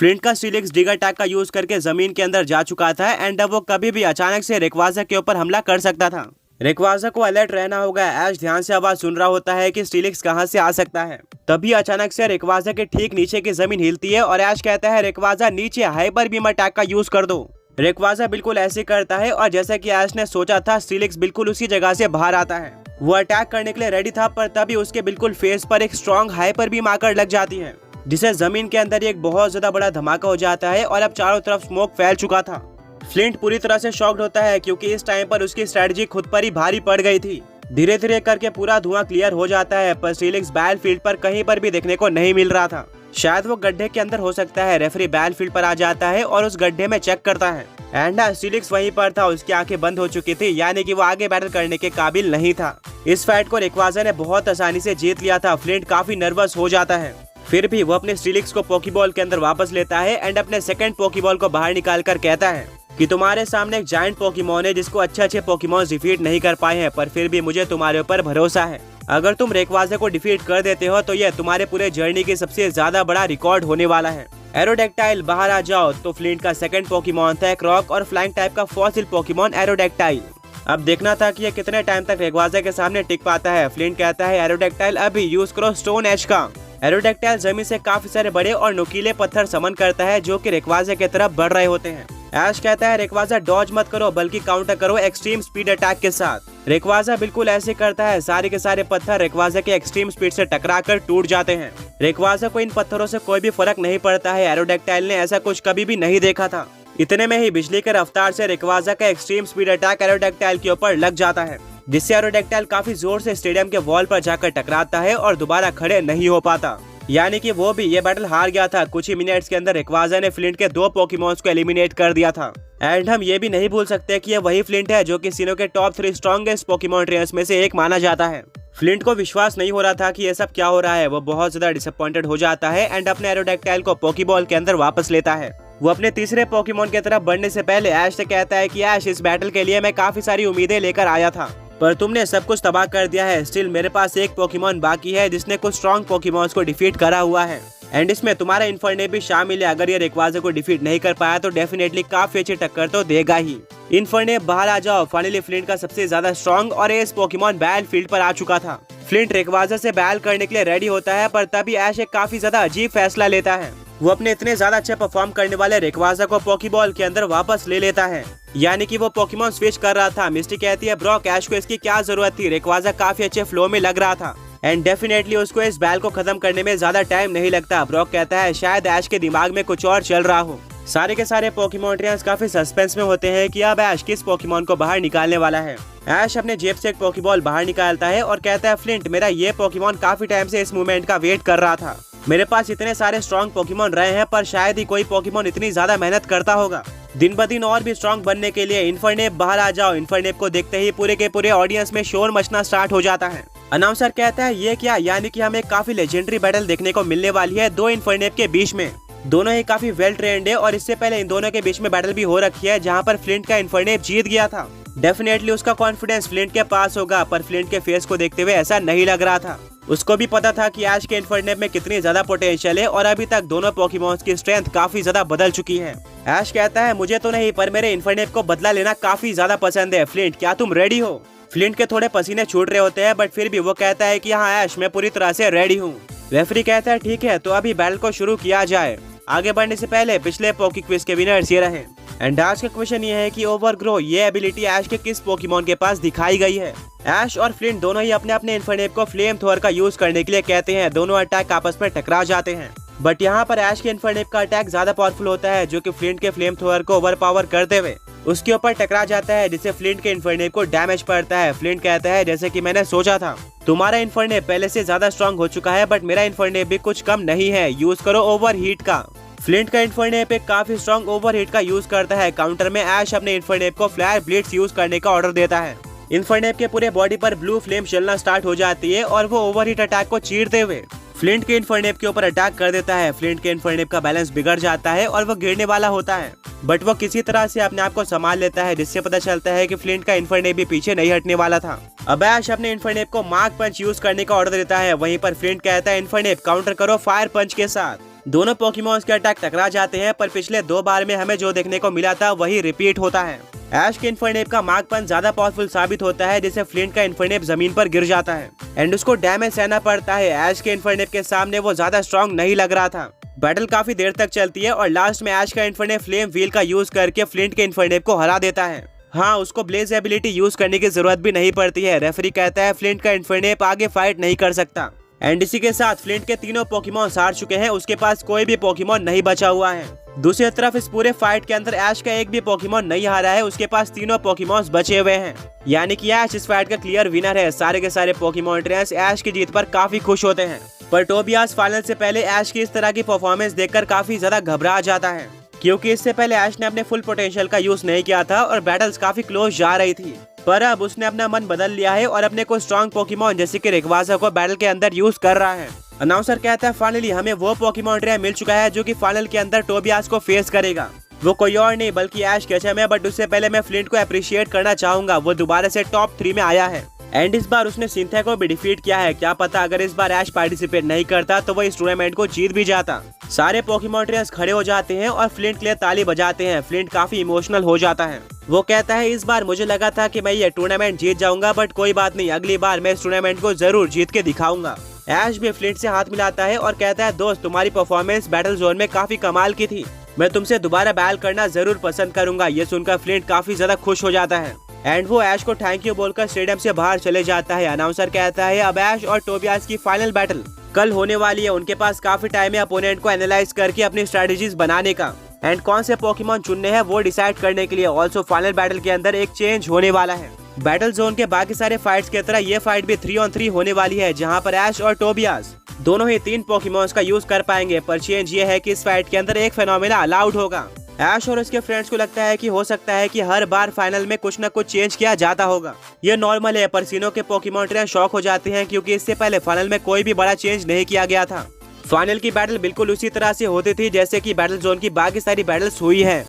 Flint का Steelix digger tag का use करके जमीन के अंदर जा चुका था एंड अब वो कभी भी अचानक से रेक्वाजा के ऊपर हमला कर सकता था। रेक्वाजा को अलर्ट रहना होगा। ऐश ध्यान से आवाज सुन रहा होता है कि स्टीलिक्स कहां से आ सकता है। तभी अचानक से रेक्वाजा के ठीक नीचे की जमीन हिलती है और ऐश कहता है रेक्वाजा नीचे हाइपर बीम अटैक का यूज कर दो। रेक्वाजा बिल्कुल ऐसे करता है और जैसा कि ऐश ने सोचा था स्टीलिक्स बिल्कुल उसी जगह से बाहर आता है। वो अटैक करने के लिए रेडी था पर तभी उसके बिल्कुल फेस पर एक स्ट्रॉन्ग हाइपर बीम आकर लग जाती है, जिसे जमीन के अंदर एक बहुत ज्यादा बड़ा धमाका हो जाता है और अब चारों तरफ स्मोक फैल चुका था। फ्लिंट पूरी तरह से शॉक्ड होता है क्योंकि इस टाइम पर उसकी स्ट्रेटजी खुद पर ही भारी पड़ गई थी। धीरे धीरे करके पूरा धुआं क्लियर हो जाता है पर स्टीलिक्स बैटलफील्ड पर कहीं पर भी देखने को नहीं मिल रहा था। शायद वो गड्ढे के अंदर हो सकता है। रेफरी बैटलफील्ड पर आ जाता है और उस गड्ढे में चेक करता है एंड स्टीलिक्स वहीं पर था। उसकी आंखें बंद हो चुकी थी, यानी कि वो आगे बैटल करने के काबिल नहीं था। इस फाइट को रेक्वाजा ने बहुत आसानी से जीत लिया था। फ्लिंट काफी नर्वस हो जाता है, फिर भी वो अपने स्टीलिक्स को पोकीबॉल के अंदर वापस लेता है एंड अपने सेकंड पोकीबॉल को बाहर निकाल कर कहता है कि तुम्हारे सामने एक जायंट पोकेमॉन है जिसको अच्छे पोकेमॉन डिफीट नहीं कर पाए हैं, पर फिर भी मुझे तुम्हारे ऊपर भरोसा है। अगर तुम रेक्वाजा को डिफीट कर देते हो तो यह तुम्हारे पूरे जर्नी की सबसे ज्यादा बड़ा रिकॉर्ड होने वाला है। एरोडेक्टाइल बाहर आ जाओ। तो फ्लिंट का सेकंड पोकेमॉन था एक रॉक और फ्लाइंग टाइप का फॉसिल पोकेमॉन एरोडेक्टाइल। अब देखना था कि यह कितने टाइम तक रेक्वाजा के सामने टिक पाता है। फ्लिंट कहता है एरोडेक्टाइल अभी यूज करो स्टोन एज का। एरोडेक्टाइल जमीन से काफी सारे बड़े और नुकीले पत्थर समन करता है जो कि रेक्वाजा की तरफ बढ़ रहे होते हैं। ऐश कहता है रेक्वाजा डॉज मत करो बल्कि काउंटर करो एक्सट्रीम स्पीड अटैक के साथ। रेक्वाजा बिल्कुल ऐसे करता है। सारे के सारे पत्थर रेक्वाजा के एक्सट्रीम स्पीड से टकराकर टूट जाते हैं। रेक्वाजा को इन पत्थरों से कोई भी फर्क नहीं पड़ता है। एरोडेक्टाइल ने ऐसा कुछ कभी भी नहीं देखा था। इतने में ही बिजली के रफ्तार से रेक्वाजा का एक्सट्रीम स्पीड अटैक एरोडेक्टाइल के ऊपर लग जाता है, जिससे एरोडेक्टाइल काफी जोर से स्टेडियम के वॉल पर जाकर टकराता है और दोबारा खड़े नहीं हो पाता, यानी कि वो भी ये बैटल हार गया था। कुछ ही मिनट्स के अंदर रेक्वाजा ने फ्लिंट के 2 पोकेमॉन्स को एलिमिनेट कर दिया था। एंड हम ये भी नहीं भूल सकते कि ये वही फ्लिंट है जो कि सीनो के टॉप 3 स्ट्रॉन्गेस्ट पोकेमॉन ट्रेनर्स में से एक माना जाता है। फ्लिंट को विश्वास नहीं हो रहा था कि ये सब क्या हो रहा है। वो बहुत ज्यादा डिसअपॉइंटेड हो जाता है एंड अपने एरोडेक्टाइल को पोकेबॉल के अंदर वापस लेता है। वो अपने तीसरे पोकेमॉन की तरफ बढ़ने से पहले ऐश से कहता है कि ऐश, इस बैटल के लिए मैं काफी सारी उम्मीदें लेकर आया था, पर तुमने सब कुछ तबाह कर दिया है। स्टिल मेरे पास एक पोकेमॉन बाकी है जिसने कुछ स्ट्रॉन्ग पोकेमॉन्स को डिफीट करा हुआ है एंड इसमें तुम्हारा इन्फर्नेप भी शामिल है। अगर ये रेक्वाजा को डिफीट नहीं कर पाया तो डेफिनेटली काफी अच्छी टक्कर तो देगा ही। इन्फर्नेप बाहर आ जाओ। फाइनली फ्लिंट का सबसे ज्यादा स्ट्रॉन्ग और एस पोकेमॉन बैटलफील्ड पर आ चुका था। फ्लिंट रेक्वाजा से बैटल करने के लिए रेडी होता है, पर तभी ऐश एक काफी ज्यादा अजीब फैसला लेता है। वो अपने इतने ज्यादा अच्छे परफॉर्म करने वाले रेक्वाजा को पोकेबॉल के अंदर वापस ले लेता है, यानी कि वो पोकेमॉन स्विच कर रहा था। मिस्टी कहती है ब्रॉक, ऐश को इसकी क्या जरूरत थी। रेक्वाजा काफी अच्छे फ्लो में लग रहा था एंड डेफिनेटली उसको इस बैल को खत्म करने में ज्यादा टाइम नहीं लगता। ब्रॉक कहता है शायद ऐश के दिमाग में कुछ और चल रहा हो। सारे के सारे पोकेमॉन ट्रेनर्स काफी सस्पेंस में होते हैं कि अब ऐश किस पोकेमॉन को बाहर निकालने वाला है। ऐश अपने जेब से एक पोकेबॉल बाहर निकालता है और कहता है फ्लिंट, मेरा ये पोकेमॉन काफी टाइम से इस मूवमेंट का वेट कर रहा था। मेरे पास इतने सारे स्ट्रॉन्ग पोकेमॉन रहे हैं पर शायद ही कोई पोकेमॉन इतनी ज्यादा मेहनत करता होगा दिन ब दिन और भी स्ट्रॉन्ग बनने के लिए। इन्फर्नेप बाहर आ जाओ। इन्फर्नेप को देखते ही पूरे के पूरे ऑडियंस में शोर मचना स्टार्ट हो जाता है। अनाउंसर कहता है ये क्या, यानी कि हमें काफी लेजेंडरी बैटल देखने को मिलने वाली है 2 इन्फर्नेप के बीच में। दोनों ही काफी वेल ट्रेंड है और इससे पहले इन दोनों के बीच में बैटल भी हो रखी है जहाँ पर फ्लिंट का इन्फर्नेप जीत गया था। डेफिनेटली उसका कॉन्फिडेंस फ्लिंट के पास होगा, पर फ्लिंट के फेस को देखते हुए ऐसा नहीं लग रहा था। उसको भी पता था कि ऐश के इन्फर्नेप में कितनी ज्यादा पोटेंशियल है और अभी तक दोनों पोकेमॉन्स की स्ट्रेंथ काफी ज्यादा बदल चुकी है। ऐश कहता है मुझे तो नहीं, पर मेरे इन्फर्नेप को बदला लेना काफी ज्यादा पसंद है। फ्लिंट, क्या तुम रेडी हो? फ्लिंट के थोड़े पसीने छूट रहे होते हैं बट फिर भी वो कहता है कि हाँ ऐश, मैं पूरी तरह से रेडी हूँ। रेफरी कहता है ठीक है, तो अभी बैटल को शुरू किया जाए। आगे बढ़ने से पहले पिछले पोकी क्विज के विनर्स ये रहे एंड आज का क्वेश्चन ये है कि ओवरग्रो ये एबिलिटी ऐश के किस पोकेमॉन के पास दिखाई गई है। ऐश और फ्लिंट दोनों ही अपने अपने इन्फर्नेप को फ्लेम थ्रोअर का यूज करने के लिए कहते हैं। दोनों अटैक आपस में टकरा जाते हैं, बट यहाँ पर ऐश के इन्फर्नेप का अटैक ज्यादा पावरफुल होता है जो कि फ्लिंट के फ्लेम थ्रोअर को ओवर पावर करते हुए उसके ऊपर टकरा जाता है, जिससे फ्लिंट के इन्फर्नेप को डैमेज पड़ता है। फ्लिंट कहता है जैसे कि मैंने सोचा था, तुम्हारा इन्फर्नेप पहले से ज्यादा स्ट्रॉन्ग हो चुका है बट मेरा इन्फर्नेप भी कुछ कम नहीं है, यूज करो ओवरहीट का। फ्लिंट का इन्फर्नेप एक काफी स्ट्रॉन्ग ओवरहीट का यूज करता है। काउंटर में ऐश अपने इन्फर्नेप को फ्लायर ब्लिट्स यूज करने का ऑर्डर देता है। इन्फर्नेप के पूरे बॉडी पर ब्लू फ्लेम चलना स्टार्ट हो जाती है और वो ओवरहीट अटैक को चीरते हुए फ्लिंट के इन्फर्नेप के ऊपर अटैक कर देता है। फ्लिंट के इन्फर्नेप का बैलेंस बिगड़ जाता है और वो गिरने वाला होता है, बट वो किसी तरह से अपने आप को संभाल लेता है, जिससे पता चलता है कि फ्लिंट का इन्फर्नेप भी पीछे नहीं हटने वाला था। अब ऐश अपने इन्फर्नेप को मार्क पंच यूज करने का ऑर्डर देता है। वहीं पर फ्लिंट कहता है इन्फर्नेप काउंटर करो फायर पंच के साथ। दोनों पोकेमॉन्स के अटैक टकरा जाते हैं, पर पिछले 2 बार में हमें जो देखने को मिला था वही रिपीट होता है। ऐश के इन्फर्नेप का मार्कपन ज्यादा पावरफुल साबित होता है, जिससे फ्लिंट का इन्फर्नेप जमीन पर गिर जाता है एंड उसको डैमेज सहना पड़ता है। ऐश के इन्फर्नेप के सामने वो ज्यादा स्ट्रॉन्ग नहीं लग रहा था। बैटल काफी देर तक चलती है और लास्ट में ऐश का इन्फर्नेप फ्लेम व्हील का यूज करके फ्लिंट के इन्फर्नेप को हरा देता है। हाँ, उसको ब्लेज एबिलिटी यूज करने की जरूरत भी नहीं पड़ती है। रेफरी कहता है फ्लिंट का इन्फर्नेप आगे फाइट नहीं कर सकता एंड इसी के साथ फ्लिंट के तीनों पोकेमॉन हार चुके हैं, उसके पास कोई भी पोकेमॉन नहीं बचा हुआ है। दूसरी तरफ इस पूरे फाइट के अंदर ऐश का एक भी पोकेमॉन नहीं हारा है, उसके पास तीनों पोकेमॉन्स बचे हुए हैं, यानी कि ऐश इस फाइट का क्लियर विनर है। सारे के सारे पोकेमॉन ट्रेनर्स ऐश की जीत पर काफी खुश होते हैं, पर टोबियास फाइनल से पहले ऐश की इस तरह की परफॉर्मेंस देखकर काफी ज्यादा घबरा जाता है, क्योंकि इससे पहले ऐश ने अपने फुल पोटेंशियल का यूज नहीं किया था और बैटल्स काफी क्लोज जा रही थी। पर अब उसने अपना मन बदल लिया है और अपने को स्ट्रॉन्ग पोकेमॉन जैसे कि रेक्वाजा को बैटल के अंदर यूज कर रहा है। अनाउंसर कहता है फाइनली हमें वो पोकेमॉन ट्रेनर मिल चुका है जो कि फाइनल के अंदर टोबियास को फेस करेगा। वो कोई और नहीं बल्कि ऐश केचम है, बट उससे पहले मैं फ्लिंट को अप्रिशिएट करना चाहूंगा। वो दोबारा से टॉप 3 में आया है एंड इस बार उसने सिंथिया को भी डिफीट किया है। क्या पता अगर इस बार ऐश पार्टिसिपेट नहीं करता तो वो इस टूर्नामेंट को जीत भी जाता। सारे पोकेमॉन ट्रेनर्स खड़े हो जाते हैं और फ्लिंट के लिए ताली बजाते हैं। फ्लिंट काफी इमोशनल हो जाता है। वो कहता है इस बार मुझे लगा था कि मैं ये टूर्नामेंट जीत जाऊंगा, बट कोई बात नहीं, अगली बार मैं इस टूर्नामेंट को जरूर जीत के दिखाऊंगा। ऐश भी फ्लिंट से हाथ मिलाता है और कहता है दोस्त, तुम्हारी परफॉर्मेंस बैटल जोन में काफी कमाल की थी, मैं तुमसे दोबारा बैटल करना जरूर पसंद करूंगा। ये सुनकर फ्लिंट काफी ज्यादा खुश हो जाता है एंड वो ऐश को थैंक यू बोलकर स्टेडियम से बाहर चले जाता है। अनाउंसर कहता है अब ऐश और टोबियास की फाइनल बैटल कल होने वाली है। उनके पास काफी टाइम है अपोनेंट को एनालाइज करके अपनी स्ट्रेटेजीज बनाने का एंड कौन से पोकेमॉन चुनने हैं वो डिसाइड करने के लिए। ऑल्सो फाइनल बैटल के अंदर एक चेंज होने वाला है। बैटल जोन के बाकी सारे फाइट्स की तरह ये फाइट भी 3-on-3 होने वाली है, जहां पर ऐश और टोबियास दोनों ही 3 पोकेमॉन्स का यूज कर पाएंगे। पर चेंज ये है कि इस फाइट के अंदर एक फेनोमेना अलाउड होगा। ऐश और उसके फ्रेंड्स को लगता है कि हो सकता है कि हर बार फाइनल में कुछ न कुछ चेंज किया जाता होगा। ये नॉर्मल है, पर सीनो के पोकेमॉन ट्रेनर शॉक हो जाते हैं क्योंकि इससे पहले फाइनल में कोई भी बड़ा चेंज नहीं किया गया था। फाइनल की बैटल बिल्कुल उसी तरह से होती थी जैसे कि बैटल जोन की बाकी सारी बैटल्स हुई है।